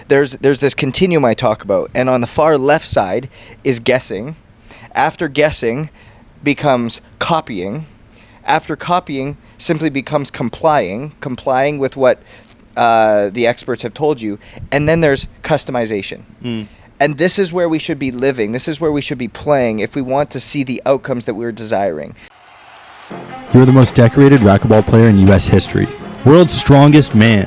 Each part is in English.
there's this continuum I talk about, and on the far left side is guessing. After guessing becomes copying. After copying simply becomes complying with what the experts have told you, and then there's customization. And this is where we should be living. This is where we should be playing if we want to see the outcomes that we're desiring. You're the most decorated racquetball player in U.S. history. World's strongest man.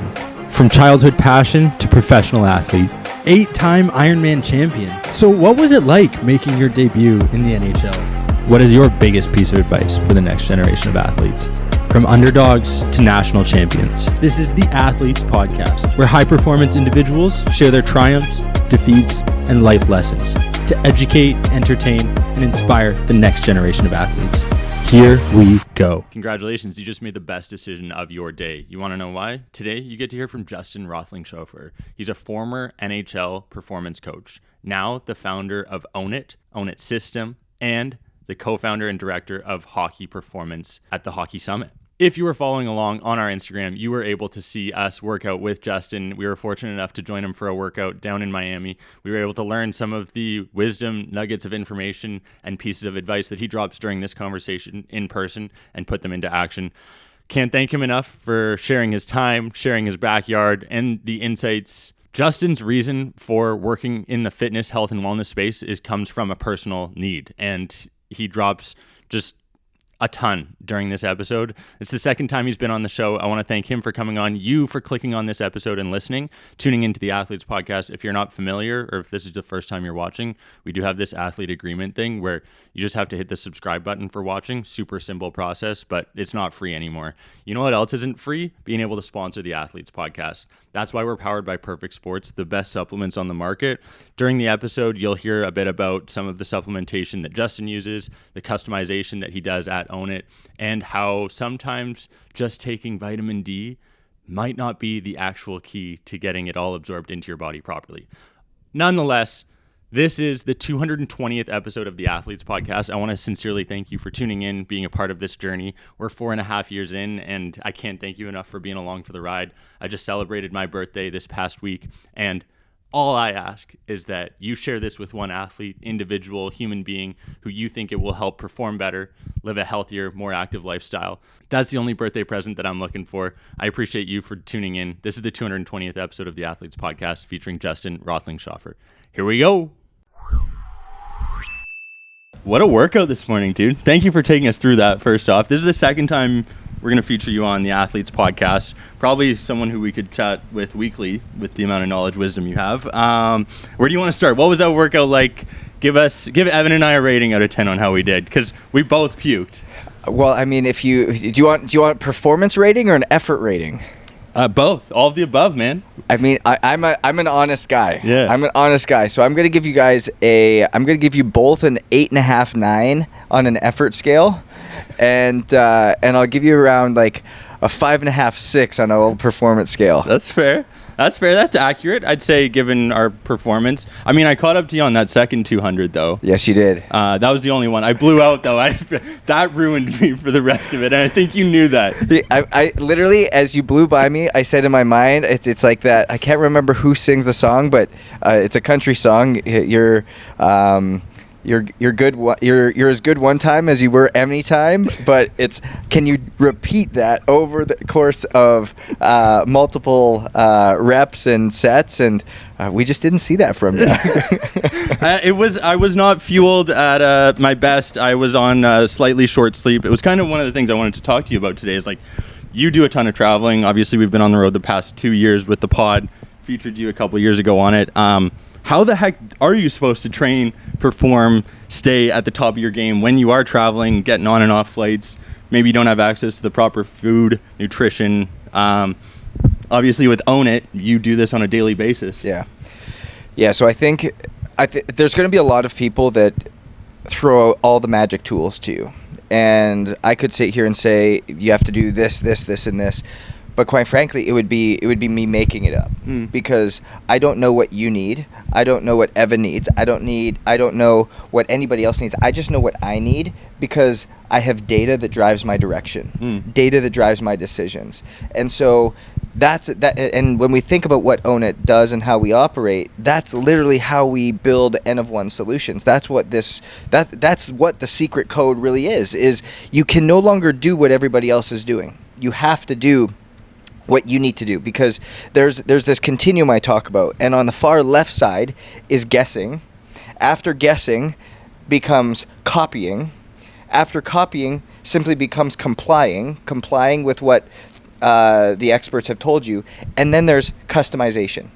From childhood passion to professional athlete. 8-time Ironman champion. So what was it like making your debut in the NHL? What is your biggest piece of advice for the next generation of athletes? From underdogs to national champions. This is the Athletes Podcast, where high-performance individuals share their triumphs, defeats, and life lessons to educate, entertain, and inspire the next generation of athletes. Here we go. Congratulations, you just made the best decision of your day. You want to know why? Today, you get to hear from Justin Roethlingshoefer. He's a former NHL performance coach, now the founder of Own It System, and the co-founder and director of hockey performance at the Hockey Summit. If you were following along on our Instagram, you were able to see us work out with Justin. We were fortunate enough to join him for a workout down in Miami. We were able to learn some of the wisdom, nuggets of information, and pieces of advice that he drops during this conversation in person and put them into action. Can't thank him enough for sharing his time, sharing his backyard, and the insights. Justin's reason for working in the fitness, health, and wellness space comes from a personal need, and he drops just a ton during this episode. It's the second time he's been on the show. I want to thank him for coming on, you for clicking on this episode and listening, tuning into the Athletes Podcast. If you're not familiar, or if this is the first time you're watching, we do have this athlete agreement thing where you just have to hit the subscribe button for watching. Super simple process, but it's not free anymore. You know what else isn't free? Being able to sponsor the Athletes Podcast. That's why we're powered by Perfect Sports, the best supplements on the market. During the episode, you'll hear a bit about some of the supplementation that Justin uses, the customization that he does at Own It, and how sometimes just taking vitamin D might not be the actual key to getting it all absorbed into your body properly. Nonetheless, this is the 220th episode of the Athletes Podcast. I want to sincerely thank you for tuning in, being a part of this journey. We're 4.5 years in, and I can't thank you enough for being along for the ride. I just celebrated my birthday this past week, and all I ask is that you share this with one athlete, individual, human being who you think it will help perform better, live a healthier, more active lifestyle. That's the only birthday present that I'm looking for. I appreciate you for tuning in. This is the 220th episode of the Athletes Podcast featuring Justin Roethlingshoefer. Here we go. What a workout this morning, dude. Thank you for taking us through that first off. This is the second time we're going to feature you on the Athletes Podcast. Probably someone who we could chat with weekly with the amount of knowledge, wisdom you have. Where do you want to start? What was that workout like? Give Evan and I a rating out of 10 on how we did, because we both puked. Well, I mean, do you want performance rating or an effort rating? Both. All of the above, man. I mean, I'm an honest guy. Yeah. I'm an honest guy. So I'm gonna give you guys I'm gonna give you both an 8.5, 9 on an effort scale, and I'll give you around like a 5.5, 6 on a performance scale. That's fair. That's accurate. I'd say, given our performance. I mean, I caught up to you on that second 200, though. Yes, you did. That was the only one. I blew out, though. That ruined me for the rest of it, and I think you knew that. I literally, as you blew by me, I said in my mind, it's like that. I can't remember who sings the song, but it's a country song. You're good. You're as good one time as you were any time, but can you repeat that over the course of multiple reps and sets? And we just didn't see that from you. I was not fueled at my best. I was on slightly short sleep. It was kind of one of the things I wanted to talk to you about today. Is like, you do a ton of traveling. Obviously, we've been on the road the past 2 years with the pod. Featured you a couple years ago on it. How the heck are you supposed to train, perform, stay at the top of your game when you are traveling, getting on and off flights? Maybe you don't have access to the proper food, nutrition. Obviously, with Own It, you do this on a daily basis. Yeah. So I think there's going to be a lot of people that throw out all the magic tools to you. And I could sit here and say, you have to do this, and this. But quite frankly, it would be me making it up because I don't know what you need. I don't know what Evan needs. I don't know what anybody else needs. I just know what I need because I have data that drives my direction, data that drives my decisions. And so That's that. And when we think about what Own It does and how we operate, that's literally how we build N of one solutions. That's what that's what the secret code really is you can no longer do what everybody else is doing. You have to do what you need to do, because there's this continuum I talk about, and on the far left side is guessing. After guessing becomes copying. After copying simply becomes complying with what the experts have told you, and then there's customization.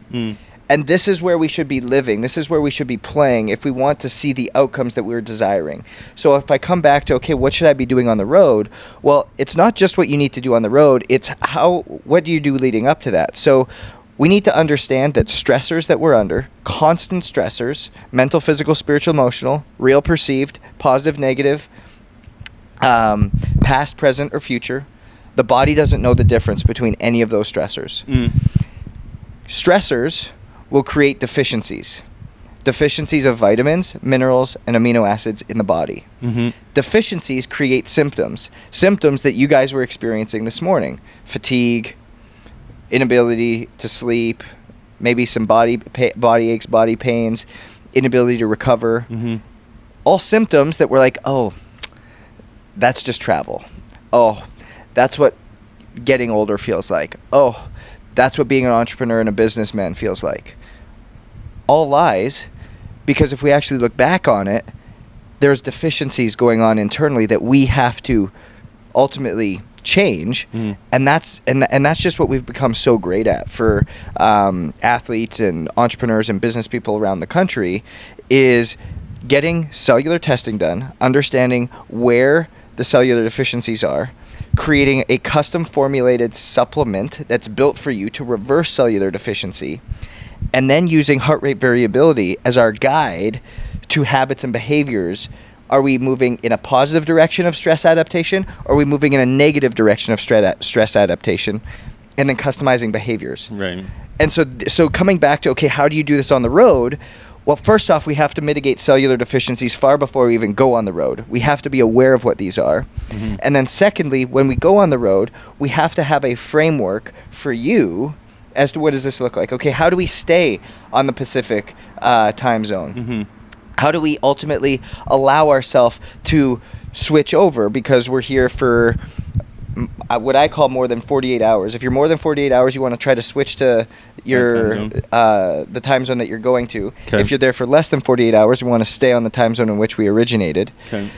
And this is where we should be living. This is where we should be playing if we want to see the outcomes that we're desiring. So if I come back to, okay, what should I be doing on the road? Well, it's not just what you need to do on the road. It's what do you do leading up to that? So we need to understand that stressors that we're under, constant stressors, mental, physical, spiritual, emotional, real, perceived, positive, negative, past, present, or future, the body doesn't know the difference between any of those stressors. Stressors will create deficiencies of vitamins, minerals, and amino acids in the body. Deficiencies create symptoms that you guys were experiencing this morning: fatigue, inability to sleep, maybe some body aches, body pains, inability to recover. All symptoms that we're like, oh, that's just travel. Oh, that's what getting older feels like. Oh, that's what being an entrepreneur and a businessman feels like. All lies, because if we actually look back on it, there's deficiencies going on internally that we have to ultimately change, and that's just what we've become so great at for athletes and entrepreneurs and business people around the country, is getting cellular testing done, understanding where the cellular deficiencies are, creating a custom formulated supplement that's built for you to reverse cellular deficiency, and then using heart rate variability as our guide to habits and behaviors. Are we moving in a positive direction of stress adaptation, or are we moving in a negative direction of stress adaptation, and then customizing behaviors? Right. And so coming back to, okay, how do you do this on the road? Well, first off, we have to mitigate cellular deficiencies far before we even go on the road. We have to be aware of what these are. And then secondly, when we go on the road, we have to have a framework for you as to what does this look like. Okay, how do we stay on the Pacific time zone? How do we ultimately allow ourselves to switch over, because we're here for what I call more than 48 hours. If you're more than 48 hours, you want to try to switch to your the time zone that you're going to. Okay. If you're there for less than 48 hours, we want to stay on the time zone in which we originated. Okay.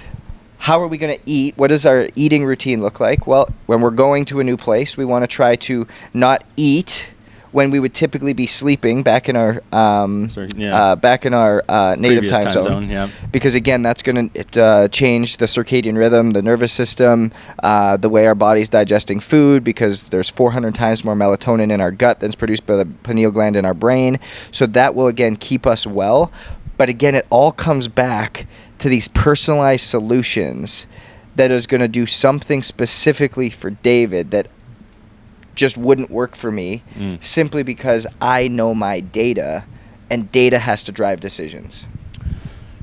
How are we going to eat? What does our eating routine look like? Well, when we're going to a new place, we want to try to not eat when we would typically be sleeping back in our native Previous time zone. Yeah. Because again, that's going to change the circadian rhythm, the nervous system, the way our body's digesting food, because there's 400 times more melatonin in our gut than's produced by the pineal gland in our brain. So that will again keep us well. But again, it all comes back to these personalized solutions that is going to do something specifically for David that just wouldn't work for me, simply because I know my data, and data has to drive decisions.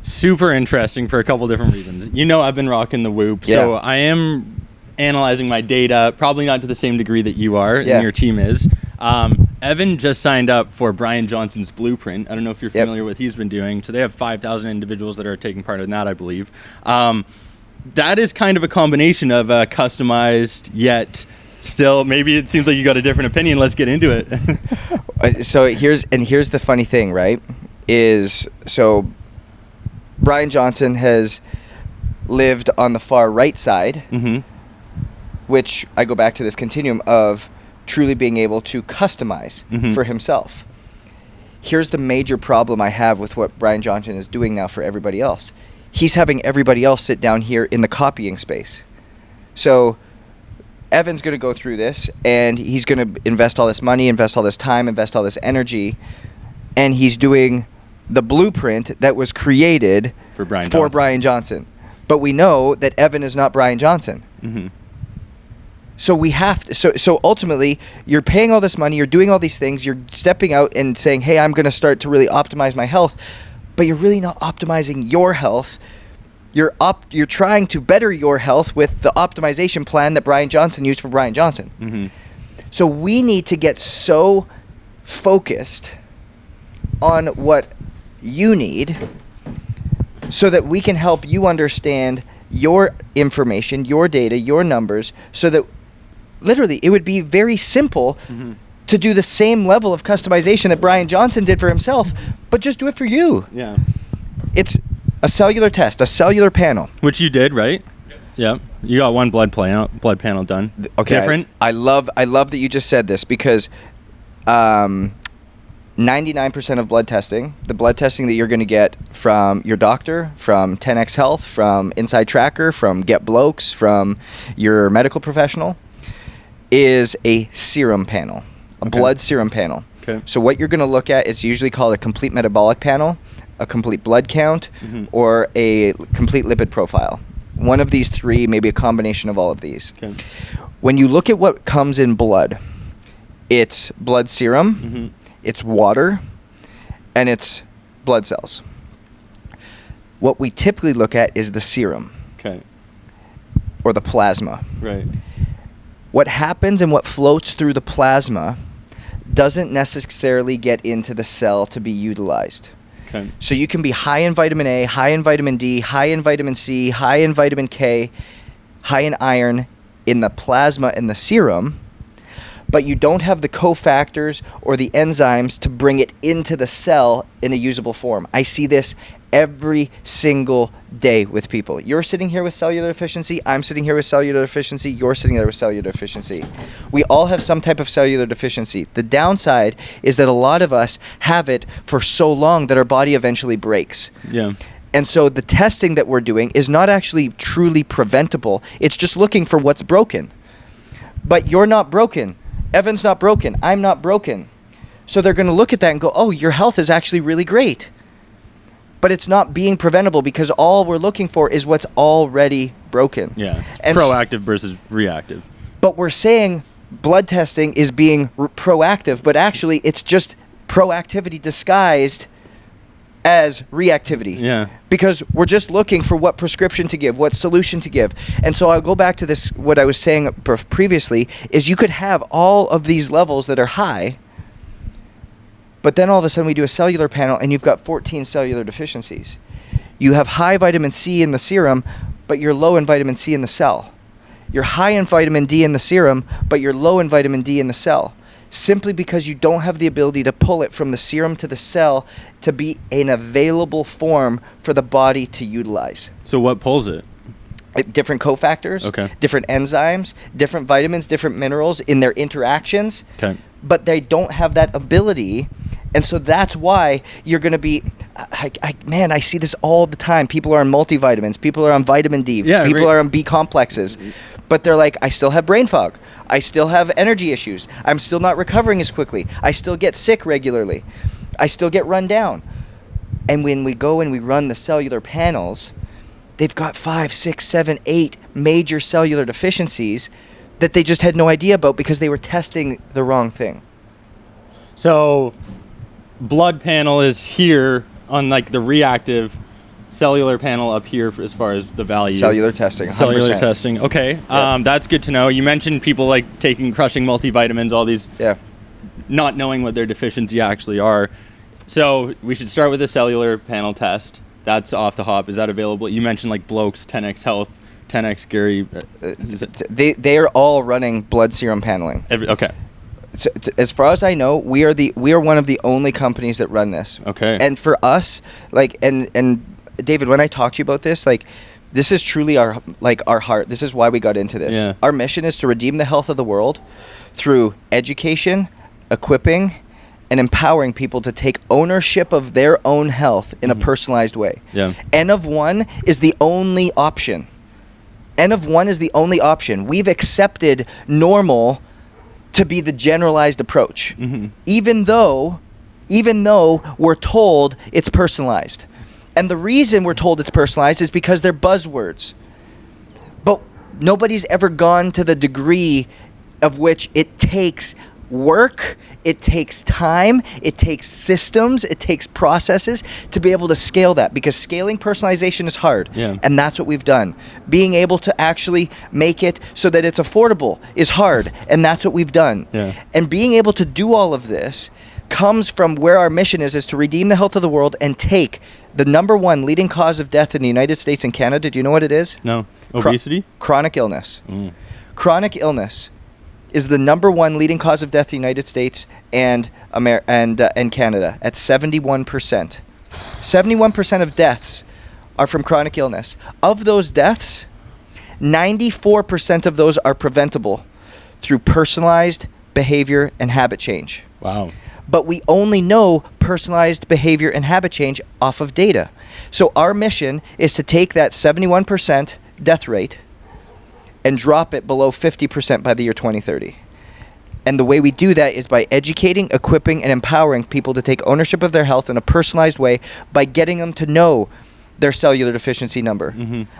Super interesting for a couple different reasons. I've been rocking the Whoop, so I am analyzing my data, probably not to the same degree that you are and your team is. Evan just signed up for Brian Johnson's Blueprint. I don't know if you're familiar with what he's been doing. So they have 5,000 individuals that are taking part in that, I believe. That is kind of a combination of customized yet still, maybe it seems like you got a different opinion. Let's get into it. So here's the funny thing, right? So Brian Johnson has lived on the far right side, which I go back to this continuum of truly being able to customize for himself. Here's the major problem I have with what Brian Johnson is doing now for everybody else. He's having everybody else sit down here in the copying space. So Evan's going to go through this, and he's going to invest all this money, invest all this time, invest all this energy, and he's doing the blueprint that was created for Brian Johnson. But we know that Evan is not Brian Johnson. So we have to, so ultimately, you're paying all this money, you're doing all these things, you're stepping out and saying, hey, I'm going to start to really optimize my health, but you're really not optimizing your health. You're trying to better your health with the optimization plan that Brian Johnson used for Brian Johnson. So we need to get so focused on what you need so that we can help you understand your information, your data, your numbers, so that literally it would be very simple to do the same level of customization that Brian Johnson did for himself, but just do it for you. Yeah. It's a cellular test, a cellular panel. Which you did, right? Yeah. You got one blood panel done. Okay. Different. I love that you just said this, because 99% of blood testing, the blood testing that you're going to get from your doctor, from 10X Health, from Inside Tracker, from Get Blokes, from your medical professional, is a serum panel, a blood serum panel. Okay. So what you're going to look at is usually called a complete metabolic panel, a complete blood count, or a complete lipid profile. One of these three, maybe a combination of all of these. Okay. When you look at what comes in blood, it's blood serum, it's water, and it's blood cells. What we typically look at is the serum. Okay. Or the plasma. Right. What happens and what floats through the plasma doesn't necessarily get into the cell to be utilized. Okay. So you can be high in vitamin A, high in vitamin D, high in vitamin C, high in vitamin K, high in iron in the plasma and the serum, but you don't have the cofactors or the enzymes to bring it into the cell in a usable form. I see this every single day with people. You're sitting here with cellular deficiency. I'm sitting here with cellular deficiency. You're sitting there with cellular deficiency. We all have some type of cellular deficiency. The downside is that a lot of us have it for so long that our body eventually breaks. Yeah. And so the testing that we're doing is not actually truly preventable. It's just looking for what's broken. But you're not broken. Evan's not broken. I'm not broken. So they're going to look at that and go, oh, your health is actually really great. But it's not being preventable, because all we're looking for is what's already broken. Yeah. It's And proactive versus reactive. But we're saying blood testing is being proactive, but actually it's just proactivity disguised as reactivity. Yeah. Because we're just looking for what prescription to give, what solution to give. And so I'll go back to this, what I was saying previously, is you could have all of these levels that are high, but then all of a sudden we do a cellular panel and you've got 14 cellular deficiencies. You have high vitamin C in the serum, but you're low in vitamin C in the cell. You're high in vitamin D in the serum, but you're low in vitamin D in the cell. Simply because you don't have the ability to pull it from the serum to the cell to be an available form for the body to utilize. So what pulls it? Different cofactors, different enzymes, different vitamins, different minerals in their interactions. Okay. But they don't have that ability. And so that's why you're going to be, I see this all the time. People are on multivitamins. People are on vitamin D. People are on B complexes. But they're like, I still have brain fog. I still have energy issues. I'm still not recovering as quickly. I still get sick regularly. I still get run down. And when we go and we run the cellular panels, they've got 5, 6, 7, 8 major cellular deficiencies that they just had no idea about because they were testing the wrong thing. So blood panel is here on like the reactive, cellular panel up here as far as the value. Cellular testing. 100%. Cellular testing. Okay. Yeah. That's good to know. You mentioned people like crushing multivitamins, all these, not knowing what their deficiency actually are. So we should start with the cellular panel test. That's off the hop. Is that available? You mentioned like Blokes, 10X Health, 10X Gary. They are all running blood serum paneling. Okay. So, as far as I know, we are one of the only companies that run this. Okay. And for us, like, and David, when I talk to you about this, like, this is truly our heart. This is why we got into this. Yeah. Our mission is to redeem the health of the world through education, equipping, and empowering people to take ownership of their own health in a personalized way. Yeah. N of 1 is the only option. N of 1 is the only option. We've accepted normal to be the generalized approach, even though we're told it's personalized. And the reason we're told it's personalized is because they're buzzwords. But nobody's ever gone to the degree of which it takes work, it takes time, it takes systems, it takes processes to be able to scale that, because scaling personalization is hard. Yeah. And that's what we've done. Being able to actually make it so that it's affordable is hard, and that's what we've done. Yeah. And being able to do all of this comes from where our mission is to redeem the health of the world and take the number one leading cause of death in the United States and Canada. Do you know what it is? No. Obesity? Chronic illness. Chronic illness is the number one leading cause of death in the United States and Canada at 71%. 71% of deaths are from chronic illness. Of those deaths, 94% of those are preventable through personalized behavior and habit change. Wow. But we only know personalized behavior and habit change off of data. So our mission is to take that 71% death rate and drop it below 50% by the year 2030. And the way we do that is by educating, equipping, and empowering people to take ownership of their health in a personalized way by getting them to know their cellular deficiency number,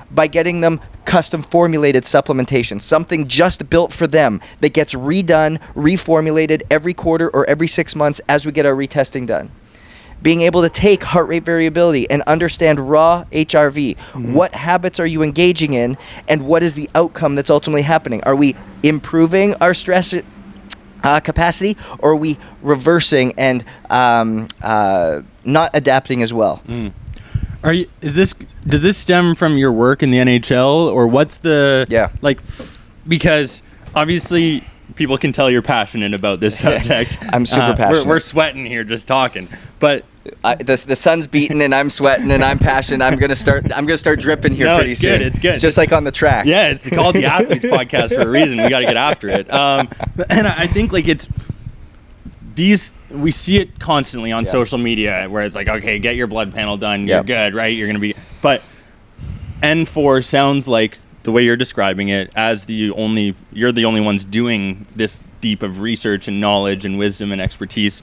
by getting them custom formulated supplementation, something just built for them that gets redone, reformulated every quarter or every 6 months as we get our retesting done. Being able to take heart rate variability and understand raw HRV. What habits are you engaging in, and what is the outcome that's ultimately happening? Are we improving our stress capacity, or are we reversing and not adapting as well? Does this stem from your work in the NHL, or what's the because obviously people can tell you're passionate about this subject. I'm super passionate. We're sweating here just talking, but the sun's beating and I'm sweating and I'm passionate. I'm gonna start dripping here pretty soon. It's good. It's just like on the track. Yeah, it's called the Athletes Podcast for a reason. We got to get after it. And I think like it's these. We see it constantly on social media where it's like, okay, get your blood panel done. You're good, right? You're going to be... But N4 sounds like, the way you're describing it, as you're the only ones doing this deep of research and knowledge and wisdom and expertise.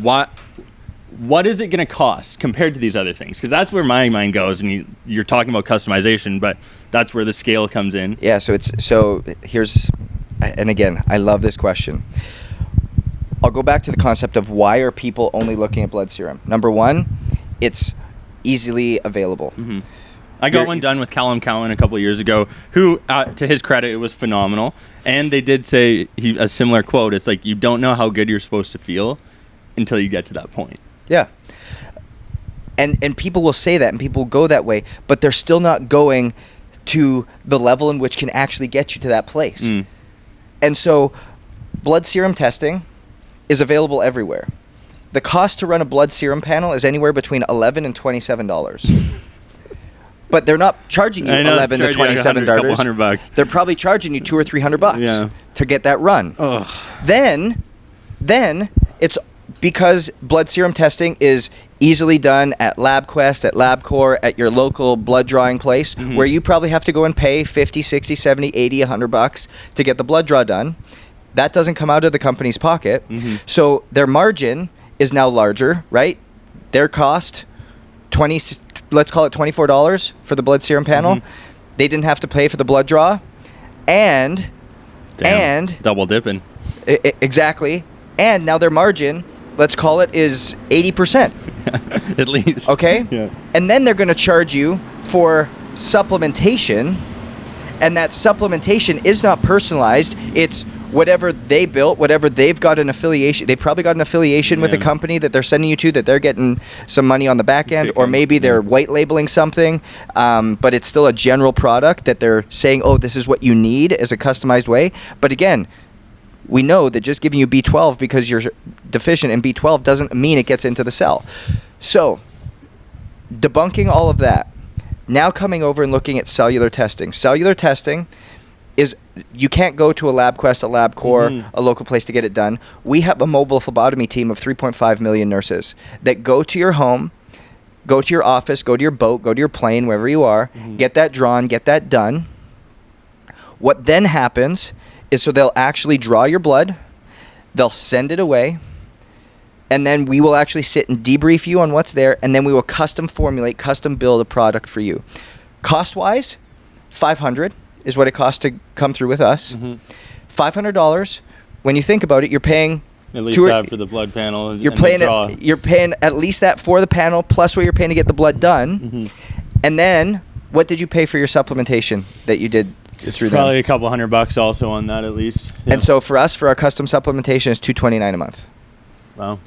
What is it going to cost compared to these other things? Because that's where my mind goes. And you're talking about customization, but that's where the scale comes in. Yeah, here's... And again, I love this question. I'll go back to the concept of why are people only looking at blood serum. Number one, it's easily available. I got one done with Callum Cowan a couple of years ago, who, to his credit, it was phenomenal. And they did say a similar quote. It's like, you don't know how good you're supposed to feel until you get to that point. Yeah. And people will say that, and people go that way, but they're still not going to the level in which can actually get you to that place. And so blood serum testing is available everywhere. The cost to run a blood serum panel is anywhere between $11 and $27. But they're not charging you $11 to $27. $100. They're probably charging you $200 or $300 to get that run. Then it's because blood serum testing is easily done at LabQuest, at LabCorp, at your local blood drawing place, where you probably have to go and pay $50, $60, $70, $80, $100 to get the blood draw done. That doesn't come out of the company's pocket. So their margin is now larger, right? Their cost, let's call it $24 for the blood serum panel. They didn't have to pay for the blood draw. And double dipping. Exactly. And now their margin, let's call it, is 80%. At least. Okay? Yeah. And then they're going to charge you for supplementation. And that supplementation is not personalized. It's whatever they built, whatever they've got an affiliation. They've probably got an affiliation with a company that they're sending you to, that they're getting some money on the back end, or maybe they're white labeling something, but it's still a general product that they're saying, oh, this is what you need as a customized way. But again, we know that just giving you B12 because you're deficient in B12 doesn't mean it gets into the cell. So, debunking all of that, now coming over and looking at cellular testing. Cellular testing is, you can't go to a LabQuest, a LabCorp, a local place to get it done. We have a mobile phlebotomy team of 3.5 million nurses that go to your home, go to your office, go to your boat, go to your plane, wherever you are, get that drawn, get that done. What then happens is, so they'll actually draw your blood, they'll send it away, and then we will actually sit and debrief you on what's there, and then we will custom formulate, custom build a product for you. Cost-wise, $500 is what it costs to come through with us. $500 when you think about it, you're paying At least that for the blood panel. And you're the paying draw. you're paying at least that for the panel plus what you're paying to get the blood done. Mm-hmm. And then what did you pay for your supplementation that you did through them? Probably a couple $100 also on that at least. Yeah. And so for us, for our custom supplementation, is $229 a month. Wow.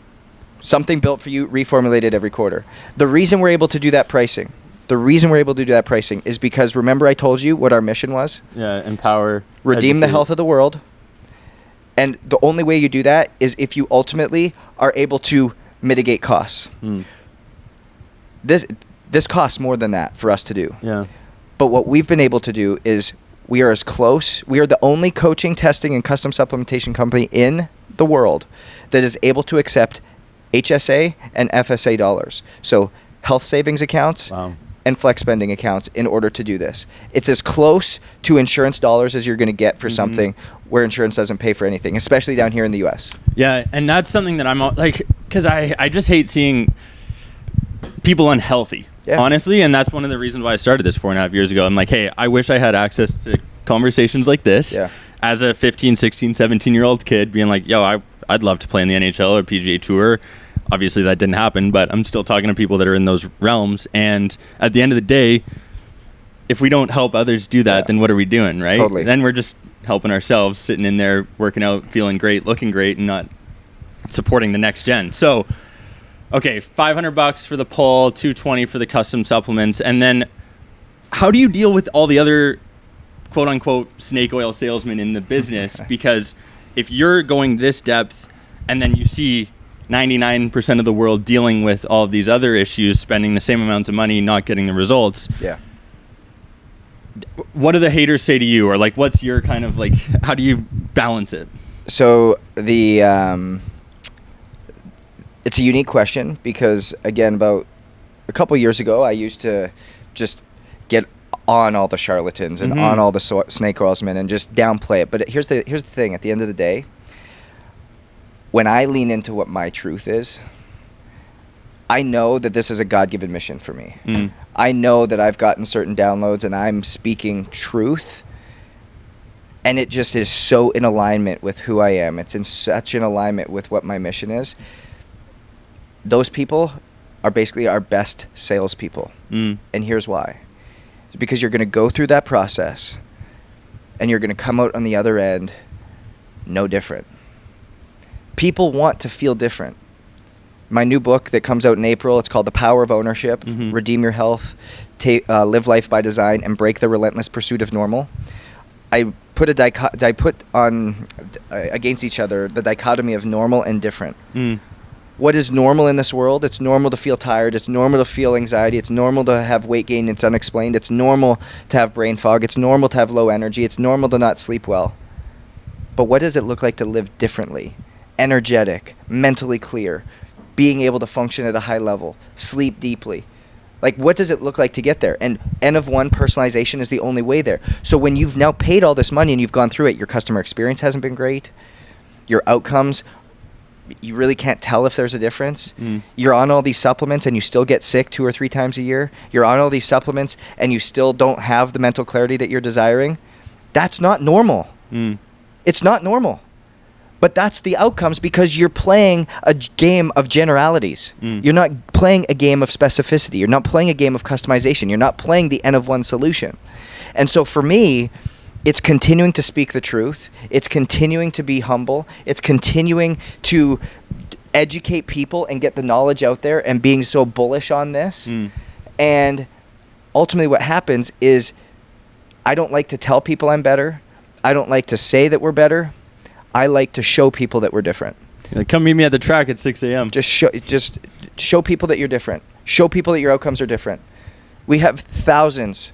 Something built for you, reformulated every quarter. The reason we're able to do that pricing, is because, remember I told you what our mission was? Yeah, empower. Redeem the educate. health of the world. And the only way you do that is if you ultimately are able to mitigate costs. This costs more than that for us to do. Yeah. But what we've been able to do is we are as close. We are the only coaching, testing, and custom supplementation company in the world that is able to accept HSA and FSA dollars. So health savings accounts and flex spending accounts in order to do this. It's as close to insurance dollars as you're going to get for something where insurance doesn't pay for anything, especially down here in the U.S. Yeah, and that's something that I'm like, because I just hate seeing people unhealthy, honestly, and that's one of the reasons why I started this 4.5 years ago. I'm like, hey, I wish I had access to conversations like this as a 15, 16, 17-year-old kid being like, yo, I'd love to play in the NHL or PGA Tour. Obviously, that didn't happen, but I'm still talking to people that are in those realms. And at the end of the day, if we don't help others do that, then what are we doing, right? Totally. Then we're just helping ourselves, sitting in there, working out, feeling great, looking great, and not supporting the next gen. So, okay, $500 for the pull, $220 for the custom supplements. And then how do you deal with all the other quote unquote snake oil salesmen in the business? Because if you're going this depth and then you see 99% of the world dealing with all of these other issues, spending the same amounts of money, not getting the results. Yeah. What do the haters say to you? Or like, what's your kind of like, how do you balance it? So it's a unique question because, again, about a couple years ago, I used to just get on all the charlatans and on all the snake oilsmen and just downplay it. But here's the thing. At the end of the day, when I lean into what my truth is, I know that this is a God-given mission for me. I know that I've gotten certain downloads and I'm speaking truth. And it just is so in alignment with who I am. It's in such an alignment with what my mission is. Those people are basically our best salespeople. And here's why. Because you're going to go through that process and you're going to come out on the other end no different. People want to feel different. My new book that comes out in April, it's called The Power of Ownership, Redeem Your Health, Live Life by Design, and Break the Relentless Pursuit of Normal. I put on against each other the dichotomy of normal and different. What is normal in this world? It's normal to feel tired. It's normal to feel anxiety. It's normal to have weight gain that's unexplained. It's normal to have brain fog. It's normal to have low energy. It's normal to not sleep well. But what does it look like to live differently? Energetic, mentally clear, being able to function at a high level, sleep deeply. Like, what does it look like to get there? And N of 1 personalization is the only way there. So when you've now paid all this money and you've gone through it, your customer experience hasn't been great. Your outcomes, you really can't tell if there's a difference. You're on all these supplements and you still get sick 2 or 3 times a year. You're on all these supplements and you still don't have the mental clarity that you're desiring. That's not normal. It's not normal. But that's the outcomes because you're playing a game of generalities. You're not playing a game of specificity. You're not playing a game of customization. You're not playing the N of 1 solution. And so for me, it's continuing to speak the truth. It's continuing to be humble. It's continuing to educate people and get the knowledge out there and being so bullish on this. And ultimately what happens is I don't like to tell people I'm better. I don't like to say that we're better. I like to show people that we're different. Like, come meet me at the track at 6 a.m. Just show people that you're different. Show people that your outcomes are different. We have thousands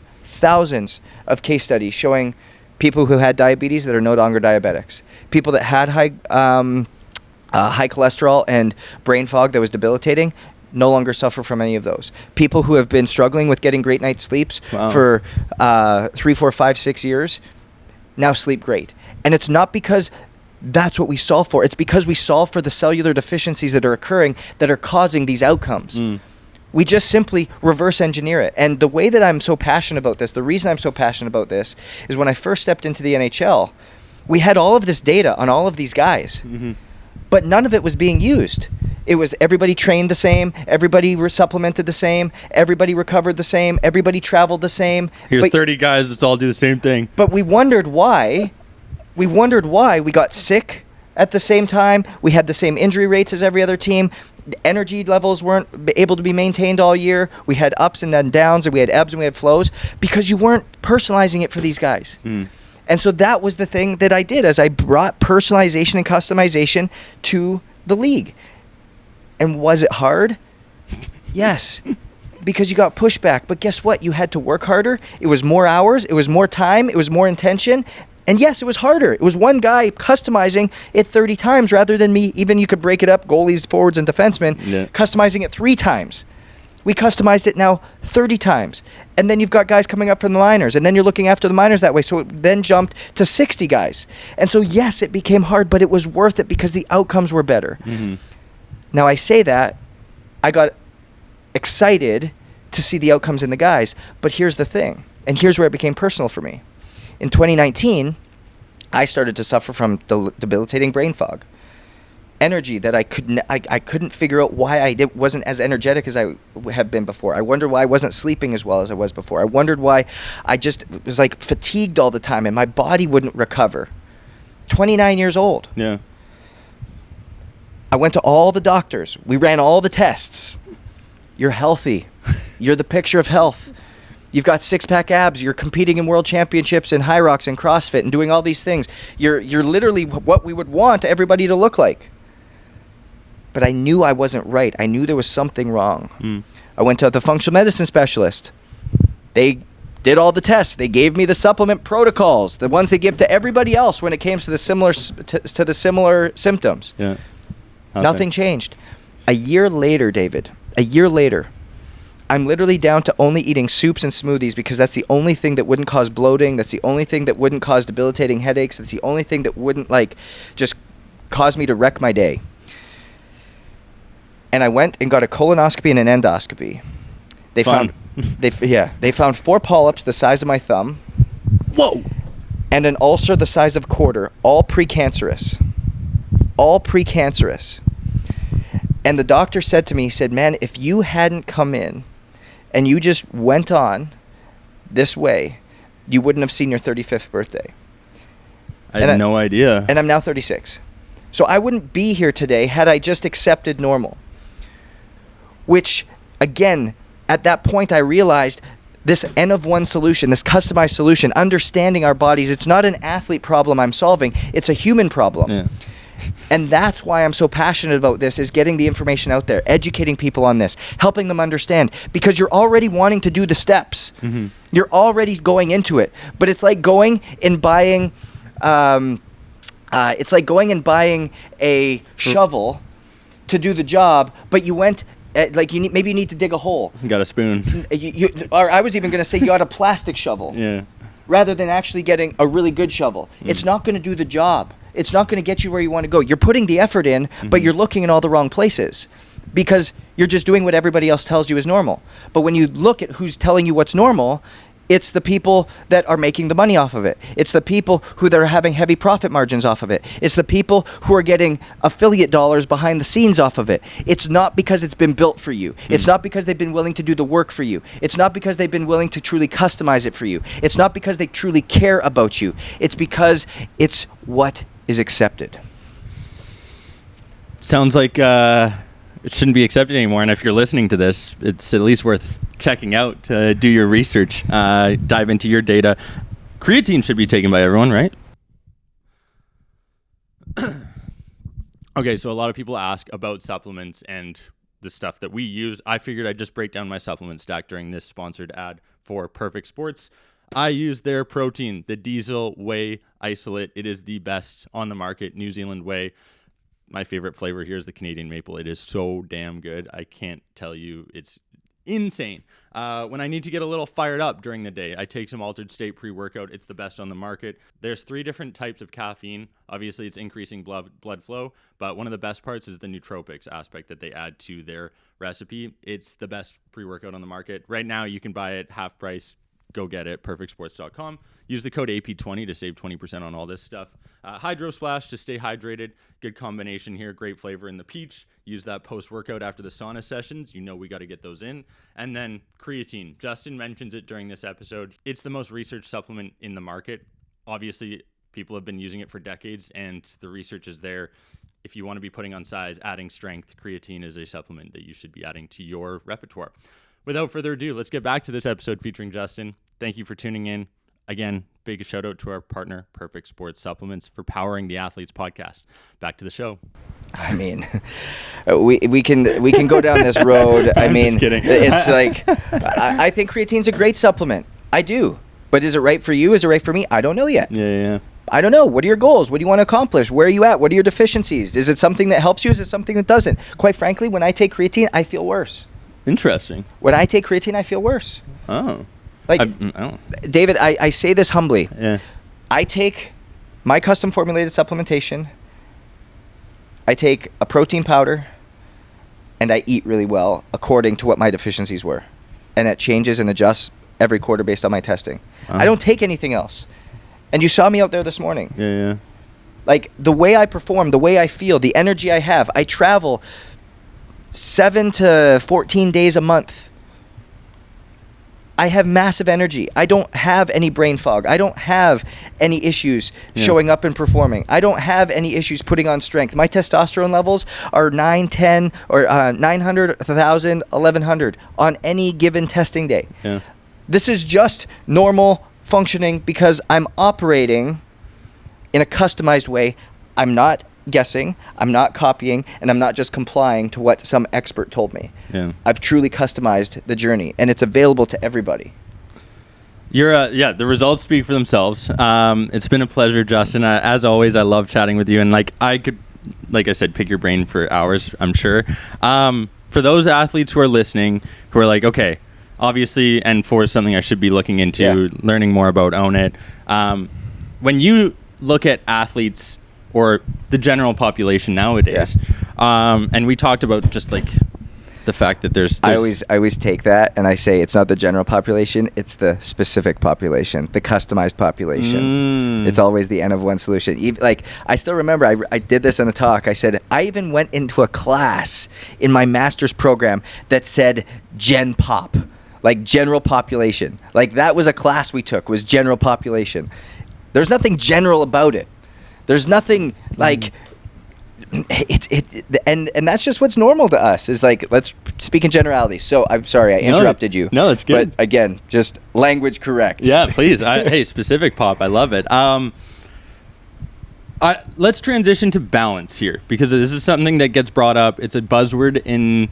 of case studies showing people who had diabetes that are no longer diabetics. People that had high cholesterol and brain fog that was debilitating no longer suffer from any of those. People who have been struggling with getting great night's sleeps for 3, 4, 5, 6 years now sleep great. And it's not because that's what we solve for. It's because we solve for the cellular deficiencies that are occurring that are causing these outcomes. We just simply reverse engineer it. And the way that I'm so passionate about this, the reason I'm so passionate about this is when I first stepped into the NHL, We had all of this data on all of these guys, but none of it was being used. It was everybody trained the same, everybody supplemented the same, everybody recovered the same, everybody traveled the same. Here's 30 guys, let's all do the same thing. But we wondered why. We wondered why we got sick at the same time. We had the same injury rates as every other team. The energy levels weren't able to be maintained all year. We had ups and then downs, and we had ebbs and we had flows because you weren't personalizing it for these guys. And so that was the thing that I did, as I brought personalization and customization to the league. And was it hard? Yes, because you got pushback. But guess what? You had to work harder. It was more hours. It was more time. It was more intention. And yes, it was harder. It was one guy customizing it 30 times rather than me. Even you could break it up, goalies, forwards, and defensemen, customizing it 3 times. We customized it now 30 times. And then you've got guys coming up from the minors. And then you're looking after the minors that way. So it then jumped to 60 guys. And so, yes, it became hard, but it was worth it because the outcomes were better. Now, I say that. I got excited to see the outcomes in the guys. But here's the thing. And here's where it became personal for me. In 2019, I started to suffer from debilitating brain fog. Energy that I couldn't figure out why I wasn't as energetic as I have been before. I wondered why I wasn't sleeping as well as I was before. I wondered why I just was like fatigued all the time and my body wouldn't recover. 29 years old. Yeah. I went to all the doctors. We ran all the tests. You're healthy. You're the picture of health. You've got 6-pack abs. You're competing in world championships and high rocks and CrossFit and doing all these things. You're literally what we would want everybody to look like. But I knew I wasn't right. I knew there was something wrong. I went to the functional medicine specialist. They did all the tests. They gave me the supplement protocols, the ones they give to everybody else when it came to the similar symptoms. Yeah. Nothing changed. A year later, David, I'm literally down to only eating soups and smoothies because that's the only thing that wouldn't cause bloating. That's the only thing that wouldn't cause debilitating headaches. That's the only thing that wouldn't just cause me to wreck my day. And I went and got a colonoscopy and an endoscopy. They found 4 polyps the size of my thumb. Whoa! And an ulcer the size of a quarter, all precancerous. And the doctor said to me, he said, man, if you hadn't come in and you just went on this way, you wouldn't have seen your 35th birthday. I had no idea. And I'm now 36. So I wouldn't be here today had I just accepted normal. Which, again, at that point I realized this N of 1 solution, this customized solution, understanding our bodies, it's not an athlete problem I'm solving, it's a human problem. Yeah. And that's why I'm so passionate about this, is getting the information out there, educating people on this, helping them understand, because you're already wanting to do the steps. You're already going into it. But it's like going and buying a shovel to do the job, but you went maybe you need to dig a hole. Got a spoon. Or I was even going to say you got a plastic shovel. Yeah. Rather than actually getting a really good shovel. It's not going to do the job. It's not going to get you where you want to go. You're putting the effort in, but you're looking in all the wrong places because you're just doing what everybody else tells you is normal. But when you look at who's telling you what's normal, it's the people that are making the money off of it. It's the people who are having heavy profit margins off of it. It's the people who are getting affiliate dollars behind the scenes off of it. It's not because it's been built for you. It's not because they've been willing to do the work for you. It's not because they've been willing to truly customize it for you. It's not because they truly care about you. It's because it's what is accepted. Sounds like it shouldn't be accepted anymore. And if you're listening to this, it's at least worth checking out to do your research, dive into your data. Creatine should be taken by everyone, right? Okay, so a lot of people ask about supplements and the stuff that we use. I figured I'd just break down my supplement stack during this sponsored ad for Perfect Sports. I use their protein, the Diesel Whey Isolate. It is the best on the market, New Zealand whey. My favorite flavor here is the Canadian maple. It is so damn good. I can't tell you. It's insane. When I need to get a little fired up during the day, I take some Altered State pre-workout. It's the best on the market. There's 3 different types of caffeine. Obviously, it's increasing blood flow, but one of the best parts is the nootropics aspect that they add to their recipe. It's the best pre-workout on the market. Right now, you can buy it half price, go get it, perfectsports.com. Use the code AP20 to save 20% on all this stuff. Hydro Splash to stay hydrated. Good combination here. Great flavor in the peach. Use that post-workout after the sauna sessions. You know we got to get those in. And then creatine. Justin mentions it during this episode. It's the most researched supplement in the market. Obviously, people have been using it for decades, and the research is there. If you want to be putting on size, adding strength, creatine is a supplement that you should be adding to your repertoire. Without further ado, let's get back to this episode featuring Justin. Thank you for tuning in. Again, big shout out to our partner, Perfect Sports Supplements, for powering the Athletes Podcast. Back to the show. I mean, we can go down this road. I'm just kidding. It's like I think creatine's a great supplement. I do. But is it right for you? Is it right for me? I don't know yet. Yeah. I don't know. What are your goals? What do you want to accomplish? Where are you at? What are your deficiencies? Is it something that helps you? Is it something that doesn't? Quite frankly, when I take creatine, I feel worse. Interesting. When I take creatine, I feel worse. Oh. Like, oh. David, I say this humbly. Yeah. I take my custom formulated supplementation. I take a protein powder, and I eat really well according to what my deficiencies were. And that changes and adjusts every quarter based on my testing. I don't take anything else. And you saw me out there this morning. Yeah. Like, the way I perform, the way I feel, the energy I have. I travel 7 to 14 days a month. I have massive energy. I don't have any brain fog. I don't have any issues showing up and performing. I don't have any issues putting on strength. My testosterone levels are 9, 10, or 900, 1,000, 1,100 on any given testing day. Yeah. This is just normal functioning because I'm operating in a customized way. I'm not guessing, I'm not copying, and I'm not just complying to what some expert told me. Yeah. I've truly customized the journey, and it's available to everybody. The results speak for themselves. It's been a pleasure, Justin. As always, I love chatting with you, and I could, like I said, pick your brain for hours, I'm sure. For those athletes who are listening, who are like, okay, obviously, and for something I should be looking into, learning more about Own It. When you look at athletes or the general population nowadays, and we talked about just like the fact that there's I always take that and I say it's not the general population, it's the specific population, the customized population. It's always the N of one solution. Like, I still remember I did this in a talk. I said I even went into a class in my master's program that said Gen Pop, like general population. Like, that was a class we took, was general population. There's nothing general about it. There's nothing like and that's just what's normal to us, is like, let's speak in generality. So I'm sorry I interrupted you. No, it's good. But again, just language correct. Yeah, please. Hey, specific pop. I love it. Let's transition to balance here, because this is something that gets brought up. It's a buzzword in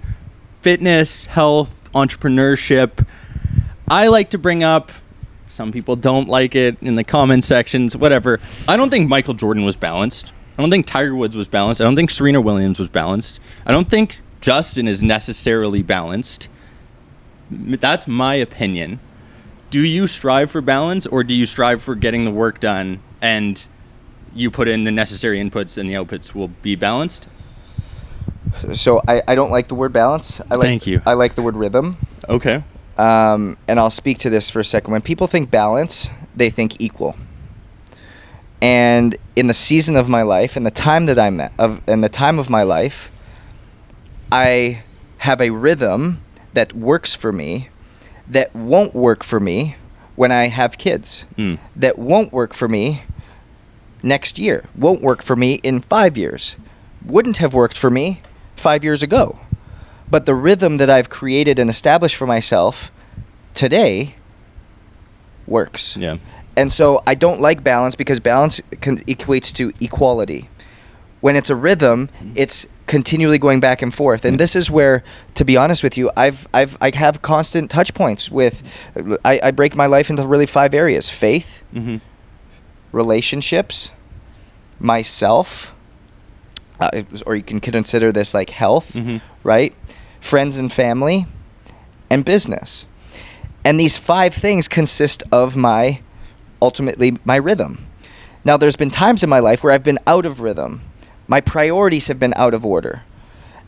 fitness, health, entrepreneurship. I like to bring up, some people don't like it in the comment sections, whatever. I don't think Michael Jordan was balanced. I don't think Tiger Woods was balanced. I don't think Serena Williams was balanced. I don't think Justin is necessarily balanced. That's my opinion. Do you strive for balance, or do you strive for getting the work done and you put in the necessary inputs and the outputs will be balanced? So I don't like the word balance. Thank you. I like the word rhythm. Okay. And I'll speak to this for a second. When people think balance, they think equal. And in the season of my life, in the time that I'm at, in the time of my life, I have a rhythm that works for me, that won't work for me when I have kids, that won't work for me next year, won't work for me in 5 years, wouldn't have worked for me 5 years ago. But the rhythm that I've created and established for myself today works. Yeah. And so I don't like balance, because balance equates to equality. When it's a rhythm, it's continually going back and forth. And this is where, to be honest with you, I have constant touch points with, I break my life into really 5 areas: faith, relationships, myself, or you can consider this like health, right? Friends and family, and business. And these 5 things consist of ultimately my rhythm. Now, there's been times in my life where I've been out of rhythm. My priorities have been out of order.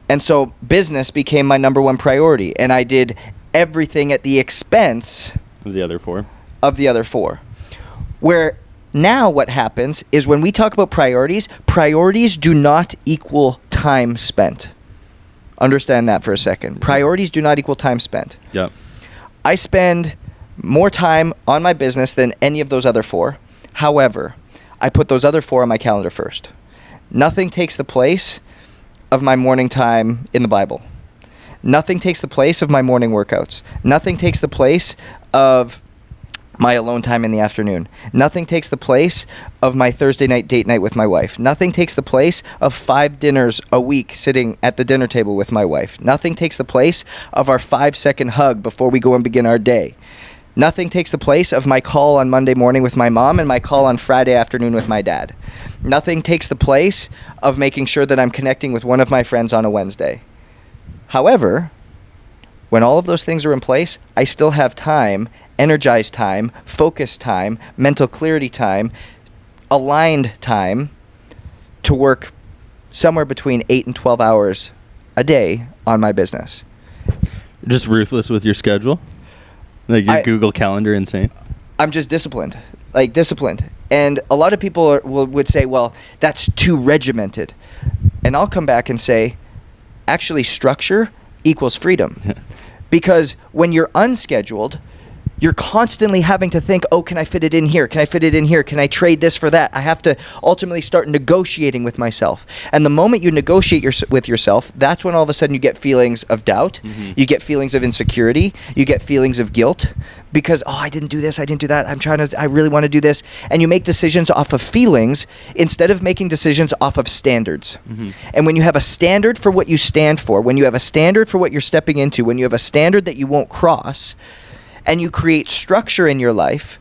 And so business became my number 1 priority. And I did everything at the expense The other 4. of the other 4. Where now what happens is when we talk about priorities do not equal time spent. Understand that for a second. Priorities do not equal time spent. Yeah. I spend more time on my business than any of those other 4. However, I put those other 4 on my calendar first. Nothing takes the place of my morning time in the Bible. Nothing takes the place of my morning workouts. Nothing takes the place of my alone time in the afternoon. Nothing takes the place of my Thursday night date night with my wife. Nothing takes the place of 5 dinners a week sitting at the dinner table with my wife. Nothing takes the place of our 5-second hug before we go and begin our day. Nothing takes the place of my call on Monday morning with my mom and my call on Friday afternoon with my dad. Nothing takes the place of making sure that I'm connecting with one of my friends on a Wednesday. However, when all of those things are in place, I still have time, energized time, focused time, mental clarity time, aligned time to work somewhere between 8 and 12 hours a day on my business. Just ruthless with your schedule? Like your Google Calendar insane? I'm just disciplined. And a lot of people would say, well, that's too regimented. And I'll come back and say, actually, structure equals freedom. Because when you're unscheduled, you're constantly having to think, oh, can I fit it in here? Can I fit it in here? Can I trade this for that? I have to ultimately start negotiating with myself. And the moment you negotiate with yourself, that's when all of a sudden you get feelings of doubt. Mm-hmm. You get feelings of insecurity. You get feelings of guilt because, oh, I didn't do this. I didn't do that. I really want to do this. And you make decisions off of feelings instead of making decisions off of standards. Mm-hmm. And when you have a standard for what you stand for, when you have a standard for what you're stepping into, when you have a standard that you won't cross, and you create structure in your life,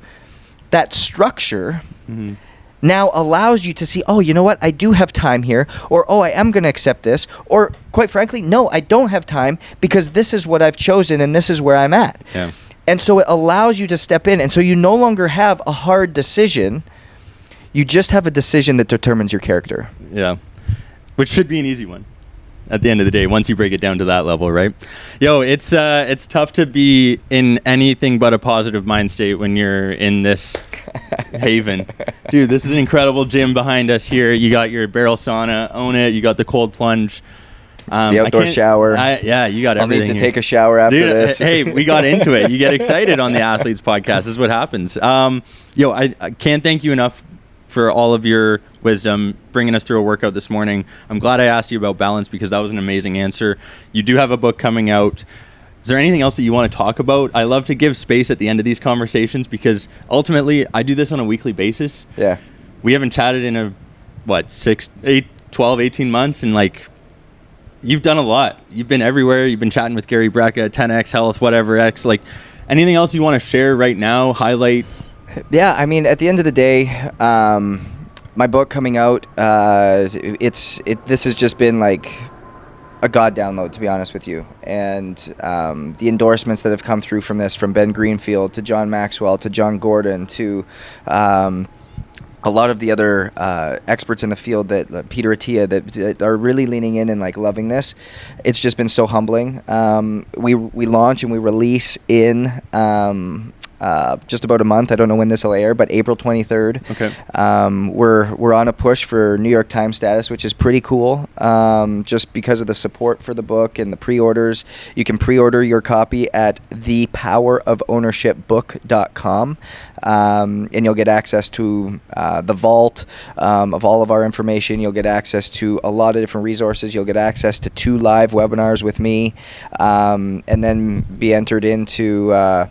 that structure now allows you to see, oh, you know what? I do have time here. Or, oh, I am going to accept this. Or, quite frankly, no, I don't have time because this is what I've chosen and this is where I'm at. Yeah. And so it allows you to step in. And so you no longer have a hard decision. You just have a decision that determines your character. Yeah. Which should be an easy one at the end of the day, once you break it down to that level, right? It's tough to be in anything but a positive mind state when you're in this haven. Dude, this is an incredible gym behind us here. You got your barrel sauna, own it. You got the cold plunge. The outdoor shower. You got everything. I'll need to here. take a shower after this. Hey, we got into it. You get excited on the Athletes Podcast. This is what happens. I can't thank you enough for all of your wisdom, bringing us through a workout this morning. I'm glad I asked you about balance because that was an amazing answer. You do have a book coming out. Is there anything else that you want to talk about? I love to give space at the end of these conversations because ultimately I do this on a weekly basis. Yeah. We haven't chatted in 12, 18 months, and you've done a lot. You've been everywhere. You've been chatting with Gary Brecka, 10X Health, whatever X. Anything else you want to share right now, highlight? Yeah, I mean, at the end of the day, my book coming out, this has just been a God download, to be honest with you. And the endorsements that have come through from this, from Ben Greenfield to John Maxwell to John Gordon to a lot of the other experts in the field, that Peter Attia, that are really leaning in and loving this. It's just been so humbling. We launch and we release in just about a month. I don't know when this will air, but April 23rd. Okay. We're on a push for New York Times status, which is pretty cool. Just because of the support for the book and the pre-orders. You can pre-order your copy at thepowerofownershipbook.com, and you'll get access to the vault of all of our information. You'll get access to a lot of different resources. You'll get access to 2 live webinars with me, and then be entered in to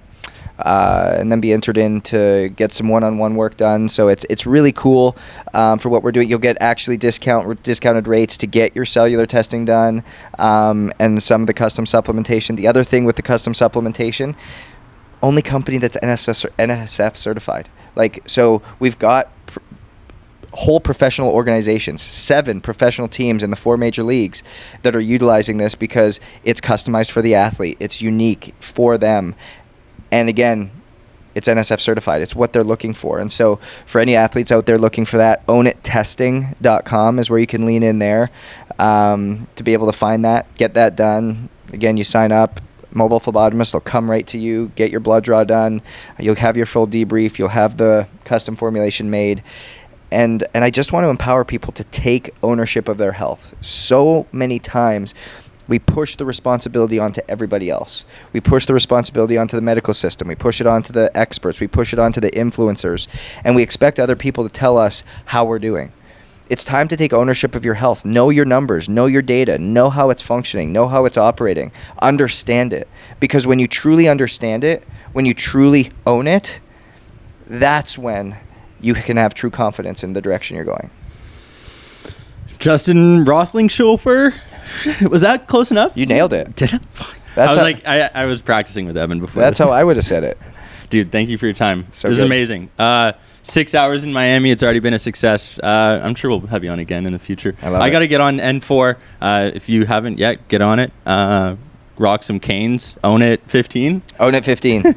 get some one-on-one work done. So it's really cool for what we're doing. You'll get actually discounted rates to get your cellular testing done, and some of the custom supplementation. The other thing with the custom supplementation, only company that's NSF certified. So we've got whole professional organizations, 7 professional teams in the 4 major leagues that are utilizing this because it's customized for the athlete. It's unique for them. And again, it's NSF certified. It's what they're looking for. And so for any athletes out there looking for that, ownittesting.com is where you can lean in there to be able to find that, get that done. Again, you sign up. mobile phlebotomist will come right to you, get your blood draw done. You'll have your full debrief. You'll have the custom formulation made. And I just want to empower people to take ownership of their health. So many times we push the responsibility onto everybody else. We push the responsibility onto the medical system. We push it onto the experts. We push it onto the influencers. And we expect other people to tell us how we're doing. It's time to take ownership of your health. Know your numbers. Know your data. Know how it's functioning. Know how it's operating. Understand it. Because when you truly understand it, when you truly own it, that's when you can have true confidence in the direction you're going. Justin Roethlingshoefer. Was that close enough? You nailed it. Did it? Fuck. That's I was practicing with Evan before. That's how I would have said it. Dude, thank you for your time. So this is good. amazing. 6 hours in Miami. It's already been a success. I'm sure we'll have you on again in the future. I got to get on N4. If you haven't yet, get on it. Rock some canes. Own it 15. Own it 15.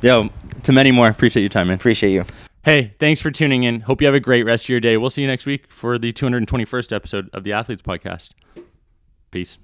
Yo, to many more. Appreciate your time, man. Appreciate you. Hey, thanks for tuning in. Hope you have a great rest of your day. We'll see you next week for the 221st episode of the Athletes Podcast. Peace.